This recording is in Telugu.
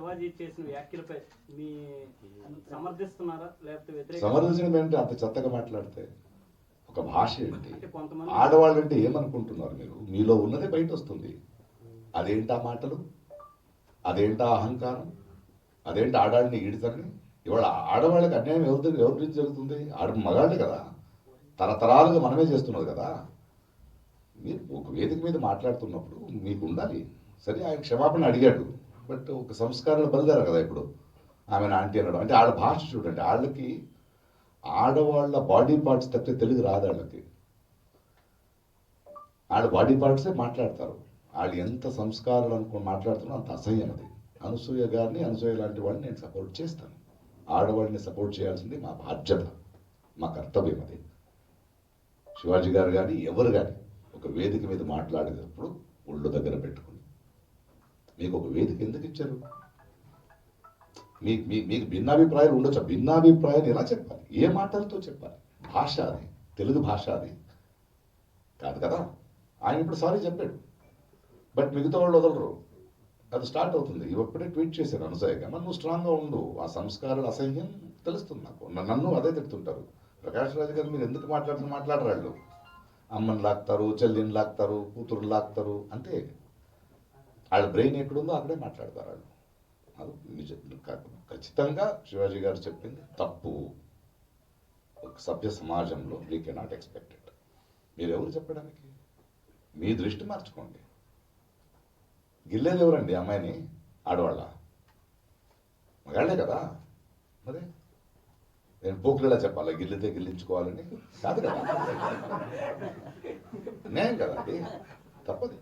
శివాజీ చేసిన వ్యాఖ్యలపై మీ సమర్థిస్తున్నారా లేకపోతే వ్యతిరేక? సమర్థించడం ఏంటి అంత చెత్తగా మాట్లాడితే? ఒక భాష ఏంటి? అంటే కొంతమంది ఆడవాళ్ళు అంటే ఏమనుకుంటున్నారు మీరు? మీలో ఉన్నదే బయట వస్తుంది. అదేంటా మాటలు, అదేంటా అహంకారం, అదేంటి ఆడాళ్ళని ఈడుతారని? ఇవాళ ఆడవాళ్ళకి అన్యాయం ఎవరి నుంచి జరుగుతుంది? మగాళ్ళే కదా, తరతరాలుగా మనమే చేస్తున్నది కదా. మీరు ఒక వేదిక మీద మాట్లాడుతున్నప్పుడు మీకు ఉండాలి. సరే, ఆయన క్షమాపణ అడిగాడు, బట్ ఒక సంస్కారాలు బలిదారు కదా. ఇప్పుడు ఆమెను ఆంటీ అనడం అంటే ఆడ భాష చూడండి. వాళ్ళకి ఆడవాళ్ళ బాడీ పార్ట్స్ తప్పితే తెలుగు రాదు వాళ్ళకి. ఆడ బాడీ పార్ట్సే మాట్లాడతారు. వాళ్ళు ఎంత సంస్కారాలు అనుకుని మాట్లాడుతున్నా అంత అసహ్యం అది. అనసూయ గారిని, అనసూయ లాంటి వాళ్ళని నేను సపోర్ట్ చేస్తాను. ఆడవాళ్ళని సపోర్ట్ చేయాల్సింది మా బాధ్యత, మా కర్తవ్యం అది. శివాజీ గారు కానీ ఎవరు కానీ ఒక వేదిక మీద మాట్లాడేటప్పుడు ఒళ్ళు దగ్గర పెట్టుకుని, మీకు ఒక వేదిక ఎందుకు ఇచ్చారు? మీకు భిన్నాభిప్రాయాలు ఉండొచ్చు. భిన్నాభిప్రాయాలు ఎలా చెప్పాలి? ఏ మాటలతో చెప్పాలి? భాష అది, తెలుగు భాష అది కాదు కదా. ఆయన ఇప్పుడు సారీ చెప్పాడు, బట్ మిగతా వాళ్ళు వదలరు. అది స్టార్ట్ అవుతుంది. ఇప్పుడే ట్వీట్ చేశాను అనసూయగా, మరి నువ్వు స్ట్రాంగ్గా ఉండు. ఆ సంస్కారాల అసహ్యం తెలుస్తుంది నాకు. నన్ను అదే తిడుతుంటారు. ప్రకాష్ రాజు గారు మీరు ఎందుకు మాట్లాడరు వాళ్ళు. అమ్మని లాక్తారు, చెల్లిని లాక్తారు, కూతురు లాక్తారు. అంటే వాళ్ళ బ్రెయిన్ ఎక్కడుందో అక్కడే మాట్లాడతారు వాళ్ళు. అది నిజం. ఖచ్చితంగా శివాజీ గారు చెప్పింది తప్పు. ఒక సభ్య సమాజంలో వీ కెనాట్ ఎక్స్పెక్ట్ ఇట్. మీరు ఎవరు చెప్పడానికి? మీ దృష్టి మార్చుకోండి. గిల్లేది ఎవరండి అమ్మాయిని? ఆడవాళ్ళ? మగాళ్ళే కదా. మరి నేను పోకులేలా చెప్పాలా గిల్లితే గిల్లించుకోవాలని? కాదు కదా, అన్యాయం కదా అది, తప్పది.